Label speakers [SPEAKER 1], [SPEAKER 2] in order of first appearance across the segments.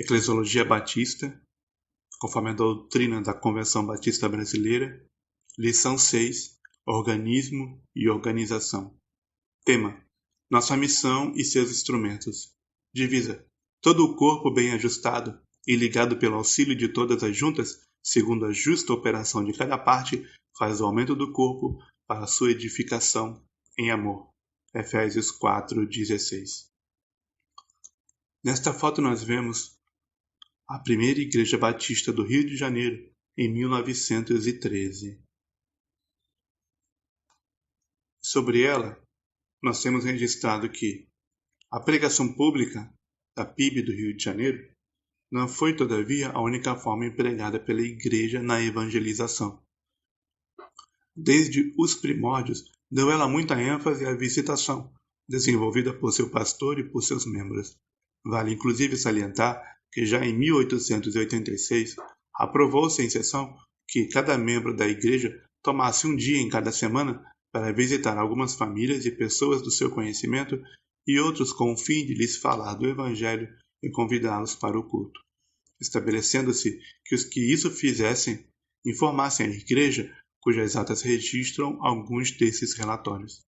[SPEAKER 1] Eclesiologia Batista, conforme a doutrina da Convenção Batista Brasileira. Lição 6. Organismo e organização. Tema: nossa missão e seus instrumentos. Divisa: todo o corpo bem ajustado e ligado pelo auxílio de todas as juntas, segundo a justa operação de cada parte, faz o aumento do corpo para a sua edificação em amor. Efésios 4:16. Nesta foto nós vemos a primeira Igreja Batista do Rio de Janeiro, em 1913. Sobre ela, nós temos registrado que a pregação pública da PIB do Rio de Janeiro não foi, todavia, a única forma empregada pela Igreja na evangelização. Desde os primórdios, deu ela muita ênfase à visitação, desenvolvida por seu pastor e por seus membros. Vale inclusive salientar que já em 1886 aprovou-se em sessão que cada membro da Igreja tomasse um dia em cada semana para visitar algumas famílias e pessoas do seu conhecimento e outros com o fim de lhes falar do Evangelho e convidá-los para o culto, estabelecendo-se que os que isso fizessem informassem a Igreja, cujas atas registram alguns desses relatórios.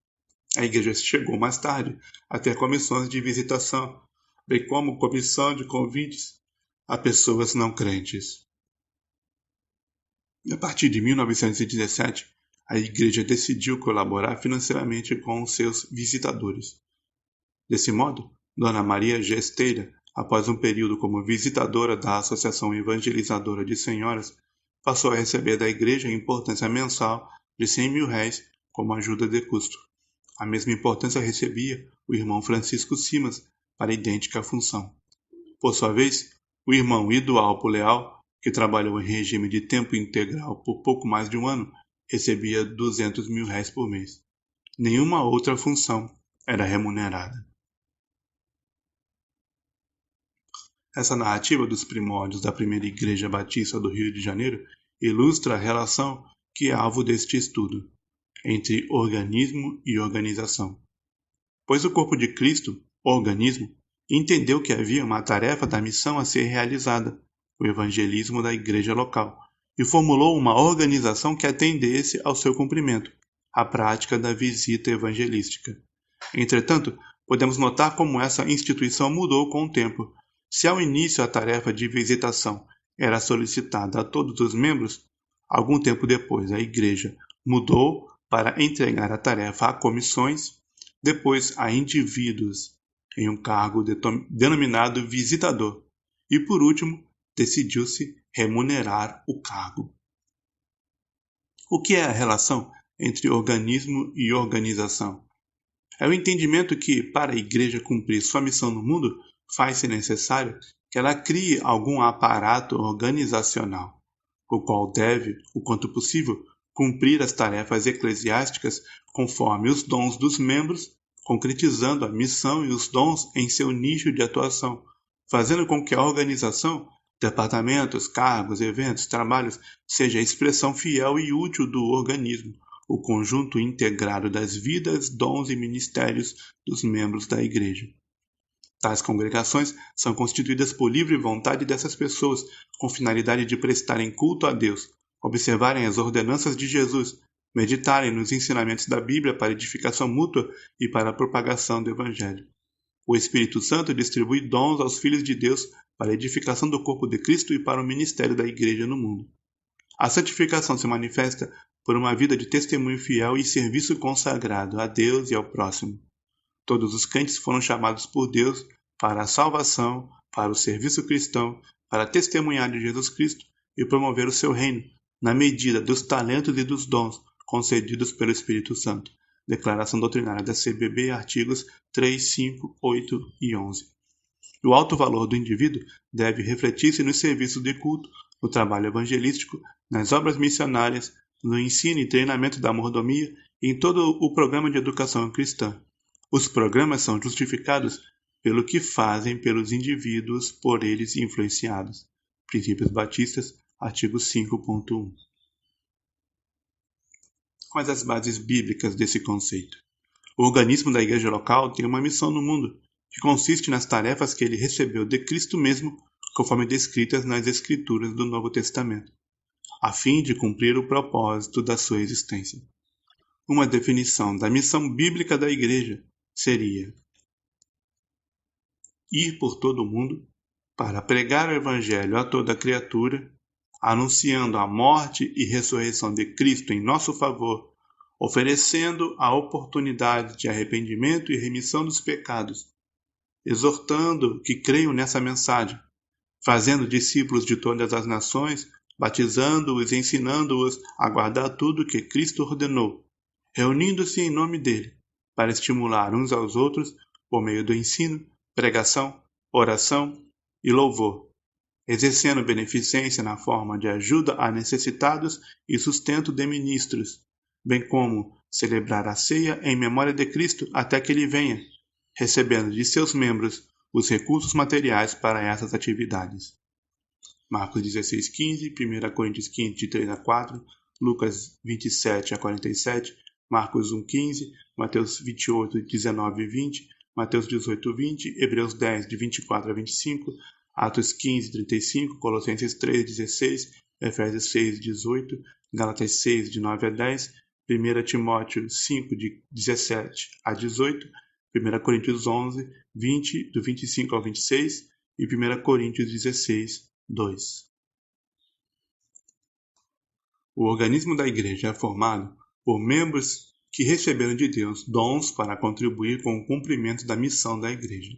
[SPEAKER 1] A Igreja chegou mais tarde a ter comissões de visitação, bem como comissão de convites a pessoas não crentes. A partir de 1917, a Igreja decidiu colaborar financeiramente com os seus visitadores. Desse modo, Dona Maria Gesteira, após um período como visitadora da Associação Evangelizadora de Senhoras, passou a receber da Igreja a importância mensal de R$100.000 como ajuda de custo. A mesma importância recebia o irmão Francisco Simas para idêntica função. Por sua vez, o irmão Idualpo Leal, que trabalhou em regime de tempo integral por pouco mais de um ano, recebia R$200.000 por mês. Nenhuma outra função era remunerada. Essa narrativa dos primórdios da primeira Igreja Batista do Rio de Janeiro ilustra a relação que é alvo deste estudo entre organismo e organização. Pois o corpo de Cristo, o organismo, entendeu que havia uma tarefa da missão a ser realizada, o evangelismo da igreja local, e formulou uma organização que atendesse ao seu cumprimento, a prática da visita evangelística. Entretanto, podemos notar como essa instituição mudou com o tempo. Se ao início a tarefa de visitação era solicitada a todos os membros, algum tempo depois a igreja mudou para entregar a tarefa a comissões, depois a indivíduos em um cargo denominado visitador, e por último decidiu-se remunerar o cargo. O que é a relação entre organismo e organização? É o entendimento que, para a Igreja cumprir sua missão no mundo, faz-se necessário que ela crie algum aparato organizacional, o qual deve, o quanto possível, cumprir as tarefas eclesiásticas conforme os dons dos membros, concretizando a missão e os dons em seu nicho de atuação, fazendo com que a organização, departamentos, cargos, eventos, trabalhos, seja a expressão fiel e útil do organismo, o conjunto integrado das vidas, dons e ministérios dos membros da Igreja. Tais congregações são constituídas por livre vontade dessas pessoas, com finalidade de prestarem culto a Deus, observarem as ordenanças de Jesus, meditarem nos ensinamentos da Bíblia para edificação mútua e para a propagação do Evangelho. O Espírito Santo distribui dons aos filhos de Deus para a edificação do corpo de Cristo e para o ministério da Igreja no mundo. A santificação se manifesta por uma vida de testemunho fiel e serviço consagrado a Deus e ao próximo. Todos os crentes foram chamados por Deus para a salvação, para o serviço cristão, para testemunhar de Jesus Cristo e promover o seu reino, na medida dos talentos e dos dons concedidos pelo Espírito Santo. Declaração doutrinária da CBB, artigos 3, 5, 8 e 11. O alto valor do indivíduo deve refletir-se nos serviços de culto, no trabalho evangelístico, nas obras missionárias, no ensino e treinamento da mordomia e em todo o programa de educação cristã. Os programas são justificados pelo que fazem pelos indivíduos por eles influenciados. Princípios Batistas, artigo 5.1. Quais as bases bíblicas desse conceito? O organismo da igreja local tem uma missão no mundo, que consiste nas tarefas que ele recebeu de Cristo mesmo conforme descritas nas Escrituras do Novo Testamento, a fim de cumprir o propósito da sua existência. Uma definição da missão bíblica da Igreja seria ir por todo o mundo para pregar o Evangelho a toda criatura, anunciando a morte e ressurreição de Cristo em nosso favor, oferecendo a oportunidade de arrependimento e remissão dos pecados, exortando que creiam nessa mensagem, fazendo discípulos de todas as nações, batizando-os e ensinando-os a guardar tudo que Cristo ordenou, reunindo-se em nome dele, para estimular uns aos outros por meio do ensino, pregação, oração e louvor, exercendo beneficência na forma de ajuda a necessitados e sustento de ministros, bem como celebrar a ceia em memória de Cristo até que ele venha, recebendo de seus membros os recursos materiais para essas atividades. Marcos 16:15, 1 Coríntios 15, de 3 a 4, Lucas 27 a 47, Marcos 1:15, Mateus 28, 19 e 20, Mateus 18, 20, Hebreus 10, de 24 a 25, Atos 15, 35, Colossenses 3, 16, Efésios 6, 18, Gálatas 6, de 9 a 10, 1 Timóteo 5, de 17 a 18, 1 Coríntios 11, 20, do 25 ao 26 e 1 Coríntios 16, 2. O organismo da Igreja é formado por membros que receberam de Deus dons para contribuir com o cumprimento da missão da Igreja.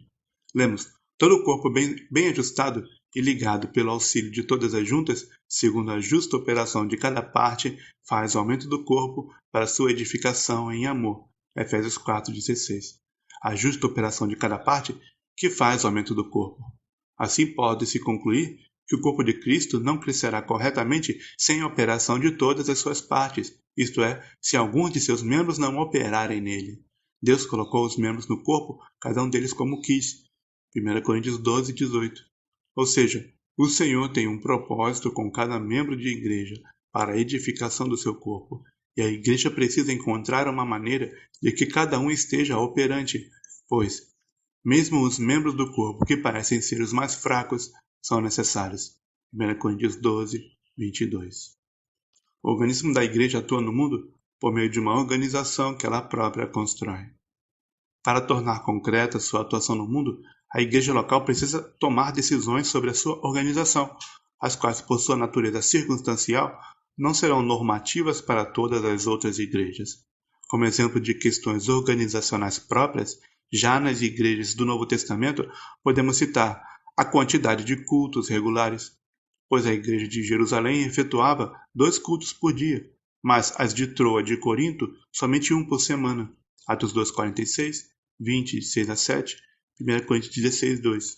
[SPEAKER 1] Lemos, todo o corpo bem ajustado e ligado pelo auxílio de todas as juntas, segundo a justa operação de cada parte, faz o aumento do corpo para sua edificação em amor. Efésios 4:16. A justa operação de cada parte que faz o aumento do corpo. Assim pode-se concluir que o corpo de Cristo não crescerá corretamente sem a operação de todas as suas partes, isto é, se alguns de seus membros não operarem nele. Deus colocou os membros no corpo, cada um deles como quis. 1 Coríntios 12, 18. Ou seja, o Senhor tem um propósito com cada membro de igreja para a edificação do seu corpo, e a igreja precisa encontrar uma maneira de que cada um esteja operante, pois, mesmo os membros do corpo que parecem ser os mais fracos, são necessários. 1 Coríntios 12, 22. O organismo da igreja atua no mundo por meio de uma organização que ela própria constrói. Para tornar concreta sua atuação no mundo, a igreja local precisa tomar decisões sobre a sua organização, as quais, por sua natureza circunstancial, não serão normativas para todas as outras igrejas. Como exemplo de questões organizacionais próprias, já nas igrejas do Novo Testamento, podemos citar a quantidade de cultos regulares, pois a igreja de Jerusalém efetuava 2 cultos por dia, mas as de Troa de Corinto somente 1 por semana. Atos 2:46, 20, 6 a 7, 1 Coríntios 16, 2.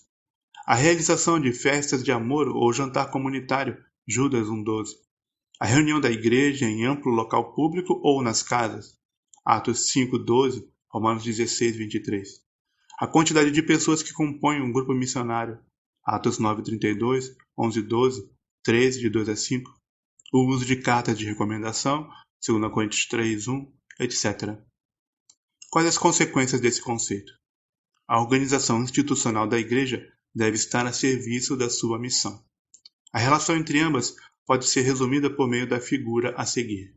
[SPEAKER 1] A realização de festas de amor ou jantar comunitário, Judas 1:12. A reunião da igreja em amplo local público ou nas casas, Atos 5:12, Romanos 16, 23. A quantidade de pessoas que compõem um grupo missionário, Atos 9:32, 11:12, 13, de 2 a 5. O uso de cartas de recomendação, 2 Coríntios 3:1, etc. Quais as consequências desse conceito? A organização institucional da igreja deve estar a serviço da sua missão. A relação entre ambas pode ser resumida por meio da figura a seguir.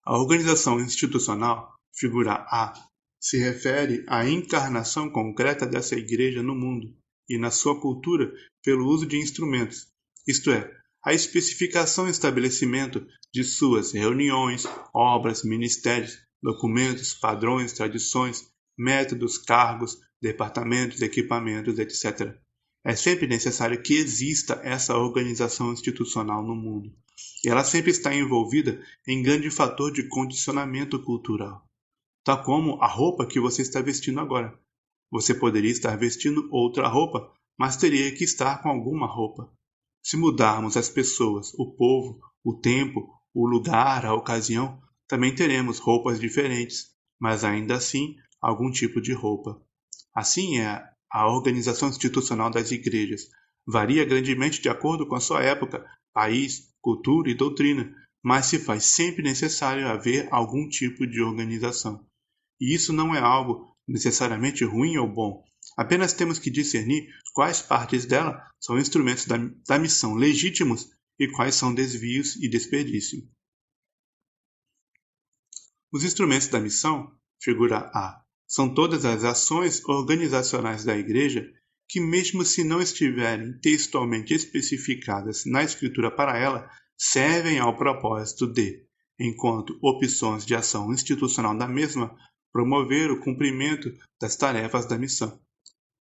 [SPEAKER 1] A organização institucional, figura A, se refere à encarnação concreta dessa igreja no mundo e na sua cultura pelo uso de instrumentos, isto é, a especificação e estabelecimento de suas reuniões, obras, ministérios, documentos, padrões, tradições, métodos, cargos, departamentos, equipamentos, etc. É sempre necessário que exista essa organização institucional no mundo, e ela sempre está envolvida em grande fator de condicionamento cultural, tal como a roupa que você está vestindo agora. Você poderia estar vestindo outra roupa, mas teria que estar com alguma roupa. Se mudarmos as pessoas, o povo, o tempo, o lugar, a ocasião, também teremos roupas diferentes, mas ainda assim algum tipo de roupa. Assim é a organização institucional das igrejas. Varia grandemente de acordo com a sua época, país, cultura e doutrina, mas se faz sempre necessário haver algum tipo de organização. E isso não é algo necessariamente ruim ou bom, Apenas temos que discernir quais partes dela são instrumentos da missão legítimos e quais são desvios e desperdício. Os instrumentos da missão, figura A, são todas as ações organizacionais da Igreja que, mesmo se não estiverem textualmente especificadas na Escritura para ela, servem ao propósito de, enquanto opções de ação institucional da mesma, promover o cumprimento das tarefas da missão.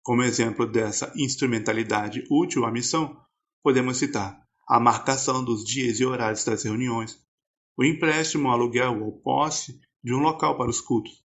[SPEAKER 1] Como exemplo dessa instrumentalidade útil à missão, podemos citar a marcação dos dias e horários das reuniões, o empréstimo, aluguel ou posse de um local para os cultos,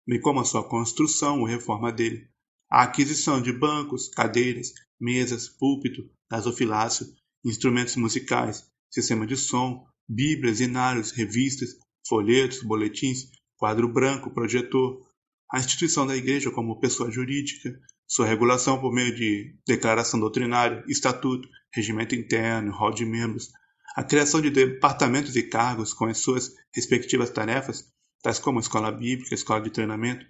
[SPEAKER 1] bem como a sua construção ou reforma dele, a aquisição de bancos, cadeiras, mesas, púlpito, gasofilácio, instrumentos musicais, sistema de som, bíblias, inários, revistas, folhetos, boletins, quadro branco, projetor, a instituição da igreja como pessoa jurídica, sua regulação por meio de declaração doutrinária, estatuto, regimento interno, rol de membros, a criação de departamentos e cargos com as suas respectivas tarefas, tais como escola bíblica, escola de treinamento,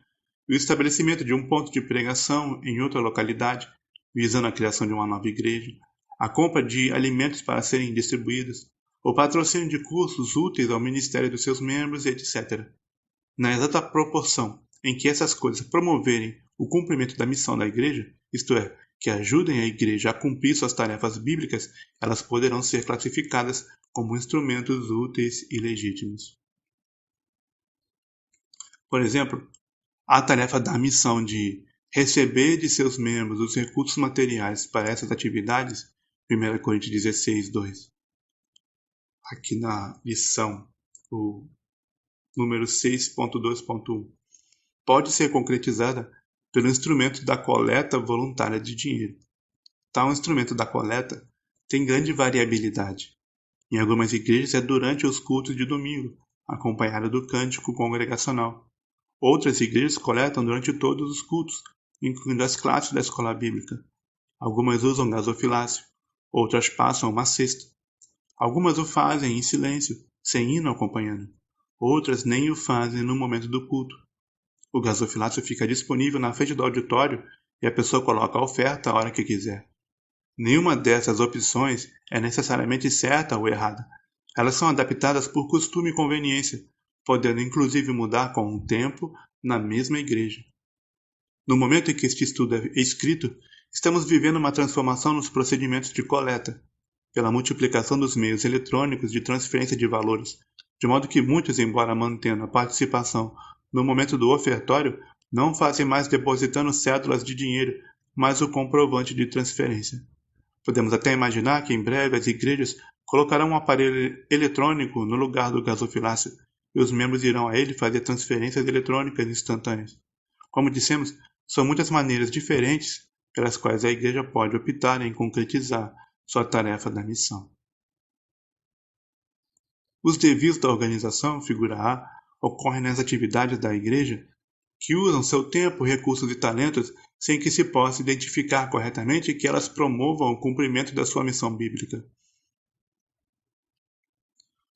[SPEAKER 1] e o estabelecimento de um ponto de pregação em outra localidade, visando a criação de uma nova igreja, a compra de alimentos para serem distribuídos, o patrocínio de cursos úteis ao ministério dos seus membros, etc. Na exata proporção em que essas coisas promoverem o cumprimento da missão da igreja, isto é, que ajudem a igreja a cumprir suas tarefas bíblicas, elas poderão ser classificadas como instrumentos úteis e legítimos. Por exemplo, a tarefa da missão de receber de seus membros os recursos materiais para essas atividades, 1 Coríntios 16, 2. Aqui na lição, o número 6.2.1, pode ser concretizada pelo instrumento da coleta voluntária de dinheiro. Tal instrumento da coleta tem grande variabilidade. Em algumas igrejas é durante os cultos de domingo, acompanhado do cântico congregacional. Outras igrejas coletam durante todos os cultos, incluindo as classes da escola bíblica. Algumas usam gasofilácio, outras passam uma cesta. Algumas o fazem em silêncio, sem hino acompanhando. Outras nem o fazem no momento do culto. O gasofilácio fica disponível na frente do auditório e a pessoa coloca a oferta a hora que quiser. Nenhuma dessas opções é necessariamente certa ou errada. Elas são adaptadas por costume e conveniência, podendo inclusive mudar com o tempo na mesma igreja. No momento em que este estudo é escrito, estamos vivendo uma transformação nos procedimentos de coleta, pela multiplicação dos meios eletrônicos de transferência de valores, de modo que muitos, embora mantendo a participação no momento do ofertório, não fazem mais depositando cédulas de dinheiro, mas o comprovante de transferência. Podemos até imaginar que em breve as igrejas colocarão um aparelho eletrônico no lugar do gasofilácio e os membros irão a ele fazer transferências eletrônicas instantâneas. Como dissemos, são muitas maneiras diferentes pelas quais a igreja pode optar em concretizar sua tarefa da missão. Os desvios da organização, figura A, ocorrem nas atividades da igreja que usam seu tempo, recursos e talentos sem que se possa identificar corretamente que elas promovam o cumprimento da sua missão bíblica.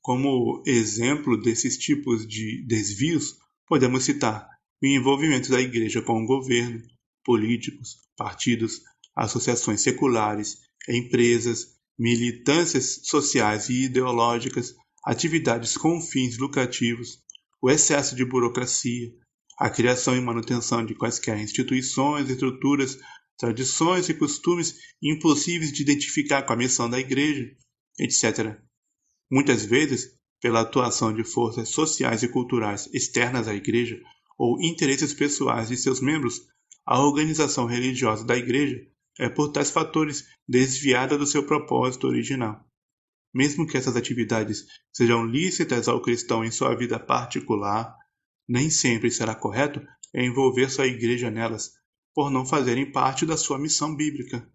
[SPEAKER 1] Como exemplo desses tipos de desvios, podemos citar o envolvimento da igreja com o governo, políticos, partidos, associações seculares, empresas, militâncias sociais e ideológicas, atividades com fins lucrativos, o excesso de burocracia, a criação e manutenção de quaisquer instituições, estruturas, tradições e costumes impossíveis de identificar com a missão da igreja, etc. Muitas vezes, pela atuação de forças sociais e culturais externas à igreja ou interesses pessoais de seus membros, a organização religiosa da igreja é por tais fatores desviada do seu propósito original. Mesmo que essas atividades sejam lícitas ao cristão em sua vida particular, nem sempre será correto envolver sua igreja nelas, por não fazerem parte da sua missão bíblica.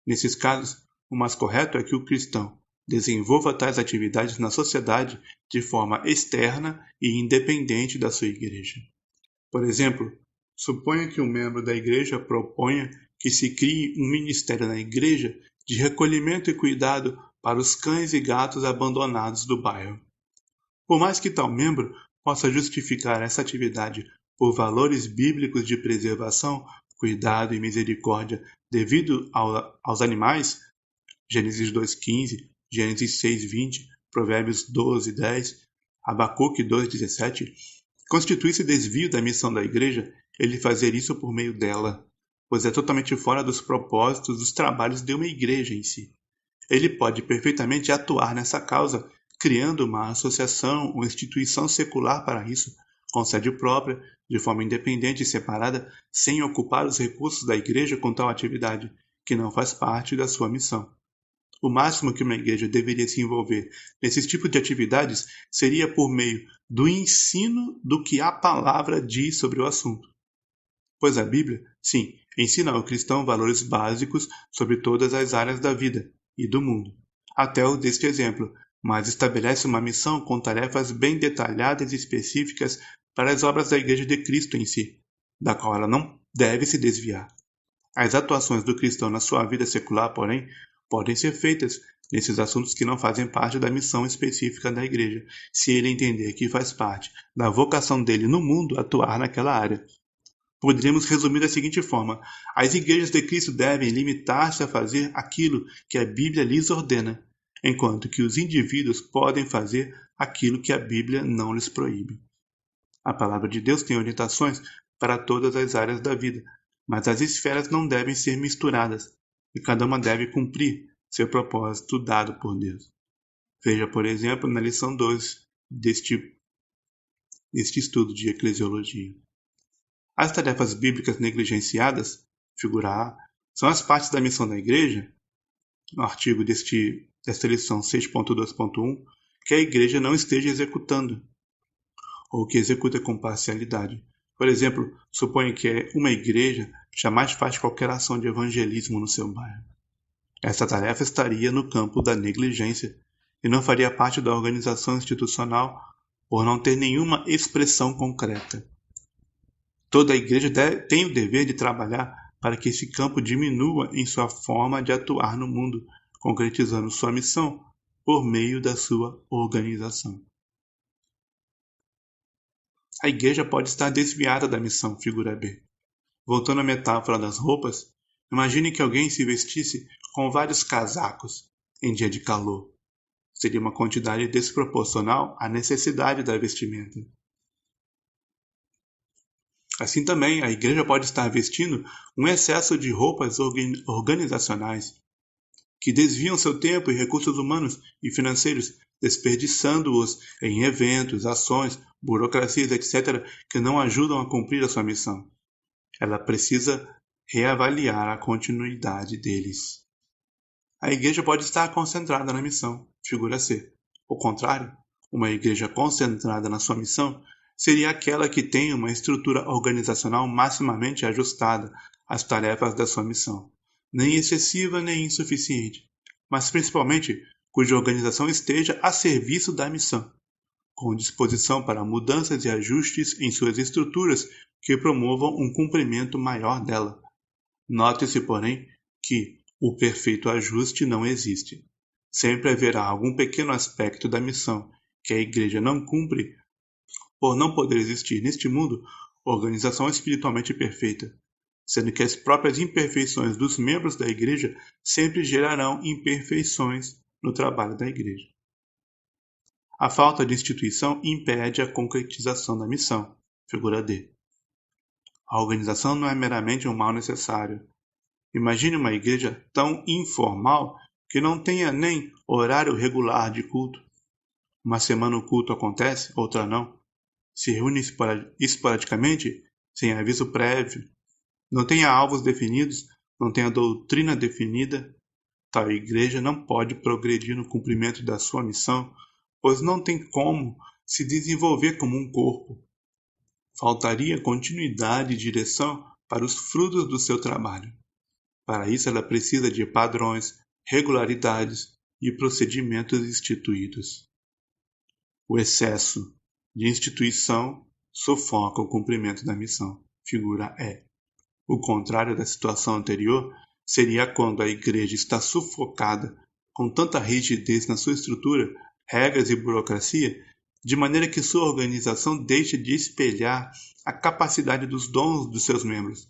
[SPEAKER 1] Nesses casos, o mais correto é que o cristão desenvolva tais atividades na sociedade de forma externa e independente da sua igreja. Por exemplo, suponha que um membro da igreja proponha que se crie um ministério na igreja de recolhimento e cuidado para os cães e gatos abandonados do bairro. Por mais que tal membro possa justificar essa atividade por valores bíblicos de preservação, cuidado e misericórdia devido aos animais, Gênesis 2:15, Gênesis 6:20, Provérbios 12:10, Abacuque 2:17, constitui esse desvio da missão da igreja ele fazer isso por meio dela, pois é totalmente fora dos propósitos dos trabalhos de uma igreja em si. Ele pode perfeitamente atuar nessa causa, criando uma associação ou instituição secular para isso, com sede própria, de forma independente e separada, sem ocupar os recursos da igreja com tal atividade, que não faz parte da sua missão. O máximo que uma igreja deveria se envolver nesses tipos de atividades seria por meio do ensino do que a palavra diz sobre o assunto. Pois a Bíblia, sim, ensina ao cristão valores básicos sobre todas as áreas da vida e do mundo, até o deste exemplo, mas estabelece uma missão com tarefas bem detalhadas e específicas para as obras da Igreja de Cristo em si, da qual ela não deve se desviar. As atuações do cristão na sua vida secular, porém, podem ser feitas nesses assuntos que não fazem parte da missão específica da igreja, se ele entender que faz parte da vocação dele no mundo atuar naquela área. Poderíamos resumir da seguinte forma: as igrejas de Cristo devem limitar-se a fazer aquilo que a Bíblia lhes ordena, enquanto que os indivíduos podem fazer aquilo que a Bíblia não lhes proíbe. A palavra de Deus tem orientações para todas as áreas da vida, mas as esferas não devem ser misturadas, e cada uma deve cumprir seu propósito dado por Deus. Veja, por exemplo, na lição 2 deste estudo de eclesiologia. As tarefas bíblicas negligenciadas, figura A, são as partes da missão da igreja, no artigo desta lição 6.2.1, que a igreja não esteja executando, ou que executa com parcialidade. Por exemplo, suponha que uma igreja jamais faz qualquer ação de evangelismo no seu bairro. Essa tarefa estaria no campo da negligência e não faria parte da organização institucional por não ter nenhuma expressão concreta. Toda a igreja tem o dever de trabalhar para que esse campo diminua em sua forma de atuar no mundo, concretizando sua missão por meio da sua organização. A igreja pode estar desviada da missão, figura B. Voltando à metáfora das roupas, imagine que alguém se vestisse com vários casacos em dia de calor. Seria uma quantidade desproporcional à necessidade da vestimenta. Assim também, a igreja pode estar vestindo um excesso de roupas organizacionais, que desviam seu tempo e recursos humanos e financeiros, desperdiçando-os em eventos, ações, burocracias, etc., que não ajudam a cumprir a sua missão. Ela precisa reavaliar a continuidade deles. A igreja pode estar concentrada na missão, figura C. Ao contrário, uma igreja concentrada na sua missão seria aquela que tem uma estrutura organizacional maximamente ajustada às tarefas da sua missão, nem excessiva nem insuficiente, mas principalmente cuja organização esteja a serviço da missão, com disposição para mudanças e ajustes em suas estruturas que promovam um cumprimento maior dela. Note-se, porém, que o perfeito ajuste não existe. Sempre haverá algum pequeno aspecto da missão que a igreja não cumpre por não poder existir neste mundo organização espiritualmente perfeita, sendo que as próprias imperfeições dos membros da igreja sempre gerarão imperfeições no trabalho da igreja. A falta de instituição impede a concretização da missão, figura D. A organização não é meramente um mal necessário. Imagine uma igreja tão informal que não tenha nem horário regular de culto. Uma semana o culto acontece, outra não. Se reúne esporadicamente, sem aviso prévio. Não tenha alvos definidos, não tenha doutrina definida. Tal igreja não pode progredir no cumprimento da sua missão, pois não tem como se desenvolver como um corpo. Faltaria continuidade e direção para os frutos do seu trabalho. Para isso, ela precisa de padrões, regularidades e procedimentos instituídos. O excesso de instituição sufoca o cumprimento da missão, figura E. O contrário da situação anterior seria quando a igreja está sufocada com tanta rigidez na sua estrutura, regras e burocracia, de maneira que sua organização deixa de espelhar a capacidade dos dons dos seus membros,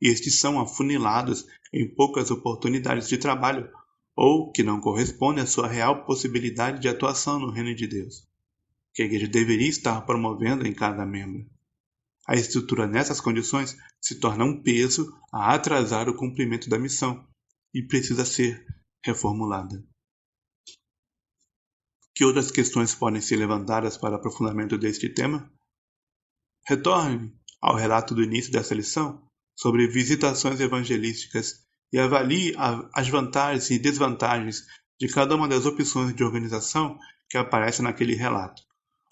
[SPEAKER 1] e estes são afunilados em poucas oportunidades de trabalho ou que não correspondem à sua real possibilidade de atuação no reino de Deus, que a igreja deveria estar promovendo em cada membro. A estrutura nessas condições se torna um peso a atrasar o cumprimento da missão e precisa ser reformulada. Que outras questões podem ser levantadas para aprofundamento deste tema? Retorne ao relato do início dessa lição sobre visitações evangelísticas e avalie as vantagens e desvantagens de cada uma das opções de organização que aparecem naquele relato,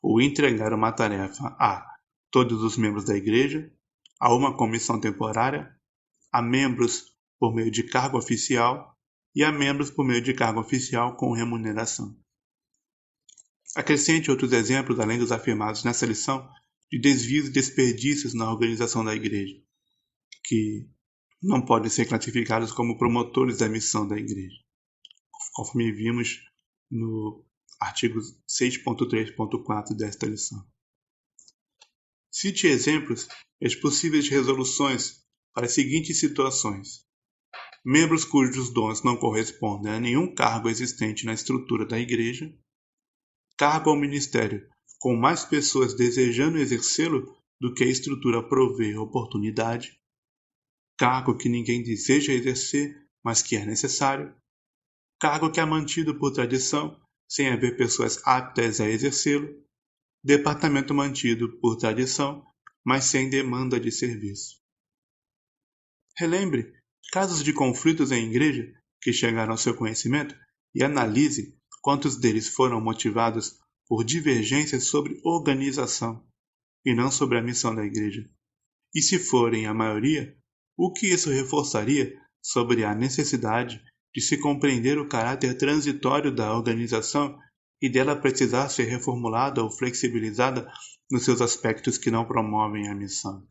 [SPEAKER 1] ou entregar uma tarefa a todos os membros da igreja, a uma comissão temporária, a membros por meio de cargo oficial e a membros por meio de cargo oficial com remuneração. Acrescente outros exemplos, além dos afirmados nessa lição, de desvios e desperdícios na organização da igreja, que não podem ser classificados como promotores da missão da igreja, conforme vimos no artigo 6.3.4 desta lição. Cite exemplos e as possíveis resoluções para as seguintes situações: membros cujos dons não correspondem a nenhum cargo existente na estrutura da igreja, cargo ou ministério com mais pessoas desejando exercê-lo do que a estrutura prover oportunidade, cargo que ninguém deseja exercer, mas que é necessário, cargo que é mantido por tradição, sem haver pessoas aptas a exercê-lo, departamento mantido por tradição, mas sem demanda de serviço. Relembre casos de conflitos em igreja que chegaram ao seu conhecimento e analise quantos deles foram motivados por divergências sobre organização e não sobre a missão da igreja. E se forem a maioria, o que isso reforçaria sobre a necessidade de se compreender o caráter transitório da organização e dela precisar ser reformulada ou flexibilizada nos seus aspectos que não promovem a missão.